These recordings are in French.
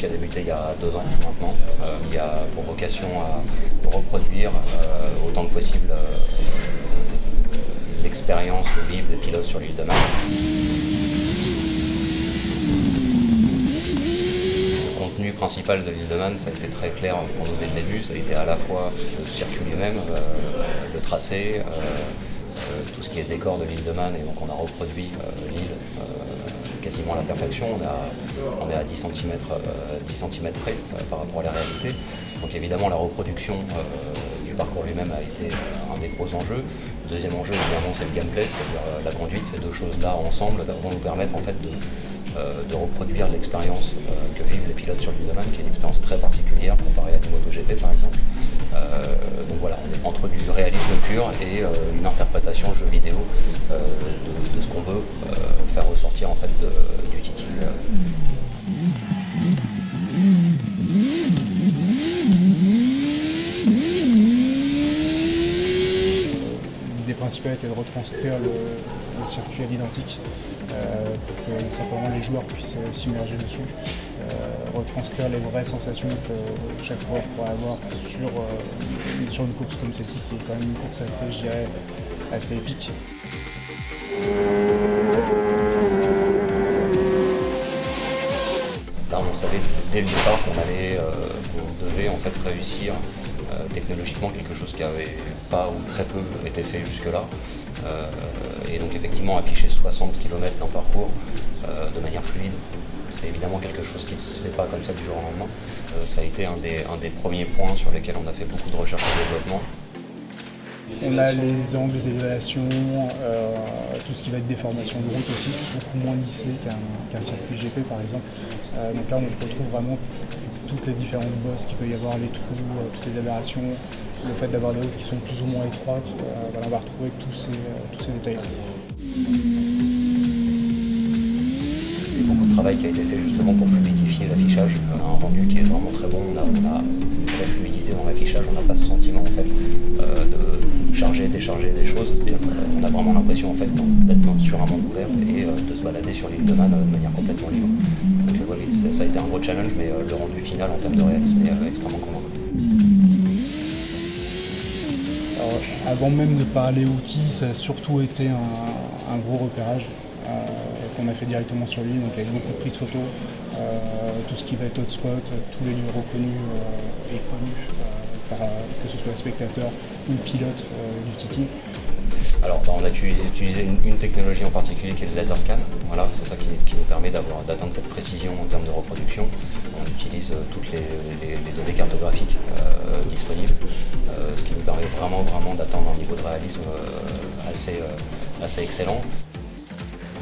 a débuté il y a 2 ans maintenant. Il a pour vocation à reproduire autant que possible l'expérience vive des pilotes sur l'île de Man. Le contenu principal de l'île de Man, ça a été très clair pour nous dès le début, ça a été à la fois le circuit lui-même, le tracé, tout ce qui est décor de l'île de Man, et donc on a reproduit l'île quasiment à la perfection. On est à 10 cm près par rapport à la réalité. Donc évidemment la reproduction du parcours lui-même a été un des gros enjeux. Le deuxième enjeu évidemment c'est le gameplay, c'est-à-dire la conduite. Ces deux choses-là ensemble vont nous permettre en fait de reproduire l'expérience que vivent les pilotes sur l'île de Man, qui est une expérience très particulière comparée à du MotoGP par exemple. Donc voilà, on est entre du réalisme pur et une interprétation jeu vidéo de ce qu'on veut faire ressortir en fait du TT. L'idée principale était de retranscrire le circuit à l'identique pour que simplement les joueurs puissent s'immerger dessus, retranscrire les vraies sensations que chaque joueur pourrait avoir sur une course comme celle-ci, qui est quand même une course assez, je dirais, assez épique. Là, on savait dès le départ qu'on devait en fait réussir technologiquement quelque chose qui n'avait pas ou très peu été fait jusque-là. Et donc effectivement afficher 60 km d'un parcours de manière fluide, c'est évidemment quelque chose qui ne se fait pas comme ça du jour au lendemain. Ça a été un des premiers points sur lesquels on a fait beaucoup de recherche et développement. On a les angles, les élévations, tout ce qui va être déformation de route aussi, beaucoup moins lissé qu'un circuit GP par exemple. Donc là on retrouve vraiment toutes les différentes bosses qu'il peut y avoir, les trous, toutes les aberrations, le fait d'avoir des routes qui sont plus ou moins étroites, voilà, on va retrouver tous ces détails-là. Il y a beaucoup de travail qui a été fait justement pour fluidifier l'affichage. On a un rendu qui est vraiment très bon, on a une vraie fluidité dans l'affichage, on n'a pas ce sentiment en fait de charger, décharger des choses, c'est-à-dire qu'on a vraiment l'impression en fait d'être sur un monde ouvert et de se balader sur l'île de Man de manière complètement libre. Donc oui, ça a été un gros challenge, mais le rendu final en termes de réalisme est extrêmement convaincant. Alors, avant même de parler outils, ça a surtout été un gros repérage qu'on a fait directement sur l'île, donc avec beaucoup de prises photos, tout ce qui va être hotspot, tous les lieux reconnus et connus, que ce soit spectateur ou pilote du TT. Alors on a utilisé une technologie en particulier qui est le laser scan. Voilà, c'est ça qui nous permet d'atteindre cette précision en termes de reproduction. On utilise toutes les données cartographiques disponibles, ce qui nous permet vraiment d'atteindre un niveau de réalisme assez excellent.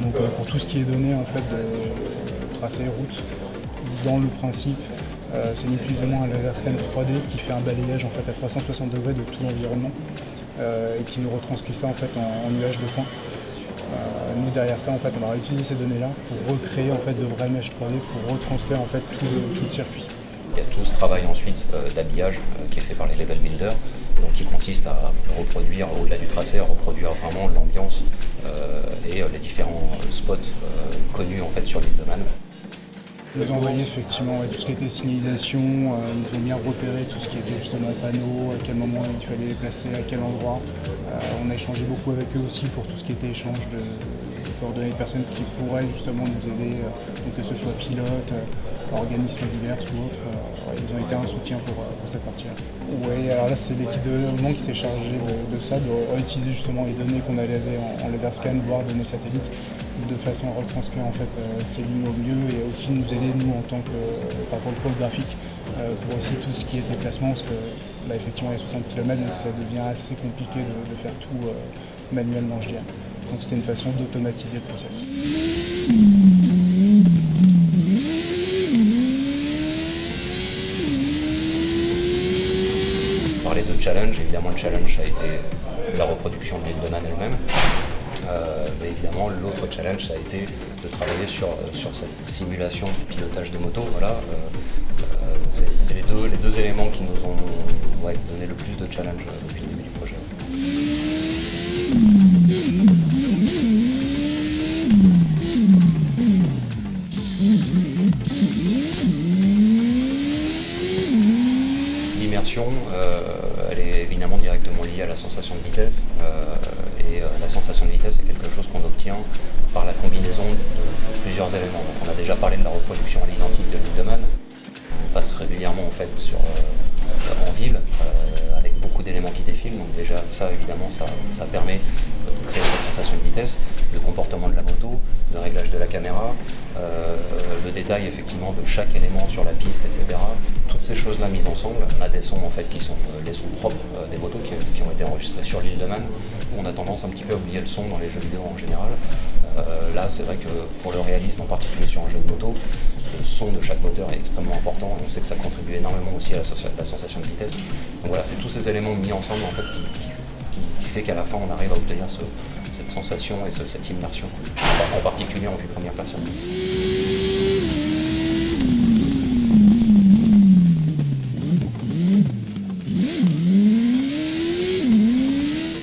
Donc pour tout ce qui est donné en fait de tracé route, dans le principe, c'est l'utilisation d'un laser scan 3D qui fait un balayage en fait à 360 degrés de tout l'environnement et qui nous retranscrit ça en fait en nuage de points. Nous derrière ça en fait on va utiliser ces données-là pour recréer en fait de vraies mèches 3D pour retranscrire en fait tout le circuit. Il y a tout ce travail ensuite d'habillage qui est fait par les level builders, donc qui consiste à reproduire au-delà du tracé, à reproduire vraiment l'ambiance et les différents spots connus en fait sur l'île de Man. Ils nous ont envoyé effectivement tout ce qui était signalisation, ils nous ont bien repéré tout ce qui était justement panneaux, à quel moment il fallait les placer, à quel endroit. On a échangé beaucoup avec eux aussi pour tout ce qui était échange de coordonnées de personnes qui pourraient justement nous aider, donc que ce soit pilotes, organismes divers ou autres. Ils ont été un soutien pour cette partie-là. Oui, alors là c'est l'équipe de développement qui s'est chargée de ça, de réutiliser justement les données qu'on avait en laser scan, voire données satellites, de façon à retranscrire en fait ces lignes au mieux et aussi nous aider nous en tant que par rapport au pôle graphique pour aussi tout ce qui est déplacement, parce que là effectivement il y a 60 km donc ça devient assez compliqué de faire tout manuellement je dirais. Donc c'était une façon d'automatiser le process. Parler de challenge, évidemment le challenge ça a été la reproduction de l'île de Man elle-même. Mais évidemment l'autre challenge ça a été de travailler sur cette simulation du pilotage de moto. Voilà, c'est les deux éléments qui nous ont donné le plus de challenge depuis le début du projet. lié à la sensation de vitesse. La sensation de vitesse est quelque chose qu'on obtient par la combinaison de plusieurs éléments. Donc on a déjà parlé de la reproduction à l'identique de Lindemann. On passe régulièrement en fait en ville avec beaucoup d'éléments qui défilent. Donc déjà ça évidemment ça permet de créer cette sensation de vitesse, le comportement de la moto, le réglage de la caméra, le détail effectivement de chaque élément sur la piste, etc. Toutes ces choses-là mises ensemble, on a des sons en fait qui sont les sons propres des motos qui ont été enregistrés sur Lindemann. On a tendance un petit peu à oublier le son dans les jeux vidéo en général. Là c'est vrai que pour le réalisme, en particulier sur un jeu de moto, le son de chaque moteur est extrêmement important. On sait que ça contribue énormément aussi à la sensation de vitesse. Donc voilà, c'est tous ces éléments mis ensemble en fait qui fait qu'à la fin on arrive à obtenir cette sensation et cette immersion, en particulier en vue première personne.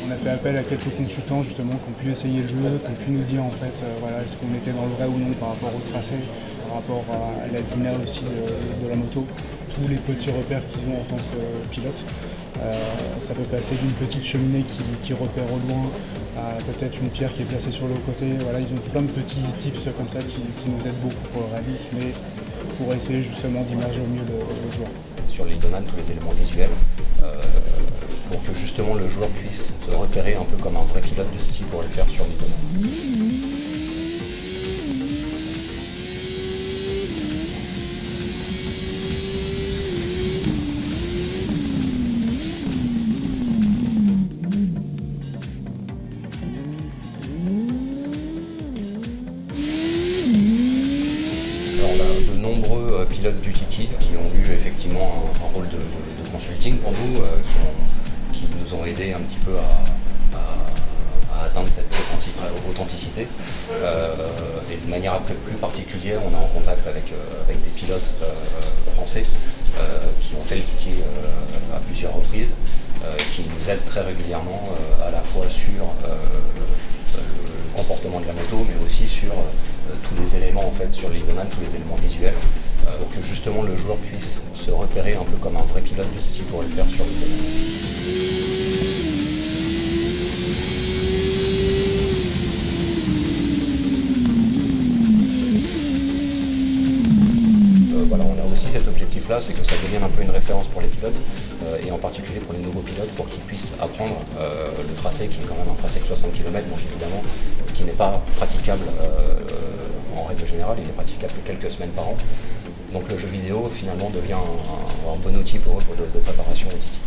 On a fait appel à quelques consultants justement qui ont pu essayer le jeu, qui ont pu nous dire en fait voilà, est-ce qu'on était dans le vrai ou non par rapport au tracé, par rapport à la dyna aussi de la moto, tous les petits repères qu'ils ont en tant que pilote. Ça peut passer d'une petite cheminée qui repère au loin à peut-être une pierre qui est placée sur le côté. Voilà, ils ont plein de petits tips comme ça qui nous aident beaucoup pour le réalisme et pour essayer justement d'immerger au mieux le joueur. Sur Lindemann, tous les éléments visuels, pour que justement le joueur puisse se repérer un peu comme un vrai pilote de ce qu'il pourrait le faire sur Lindemann. On a de nombreux pilotes du TT qui ont eu effectivement un rôle de consulting pour nous, qui nous ont aidés un petit peu à atteindre cette authenticité. Et de manière plus particulière, on est en contact avec des pilotes français qui ont fait le TT à plusieurs reprises, qui nous aident très régulièrement à la fois sur le comportement de la moto, mais aussi sur tous les éléments en fait sur Lindemann, tous les éléments visuels, pour que justement le joueur puisse se repérer un peu comme un vrai pilote de ce qu'il pourrait le faire sur Lindemann. Voilà, on a aussi cet objectif-là, c'est que ça devienne un peu une référence pour les pilotes, et en particulier pour les nouveaux pilotes, pour qu'ils puissent apprendre le tracé, qui est quand même un tracé de 60 km, donc évidemment, qui n'est pas praticable en règle générale, il est praticable que quelques semaines par an. Donc le jeu vidéo, finalement, devient un bon outil pour eux de préparation au TT.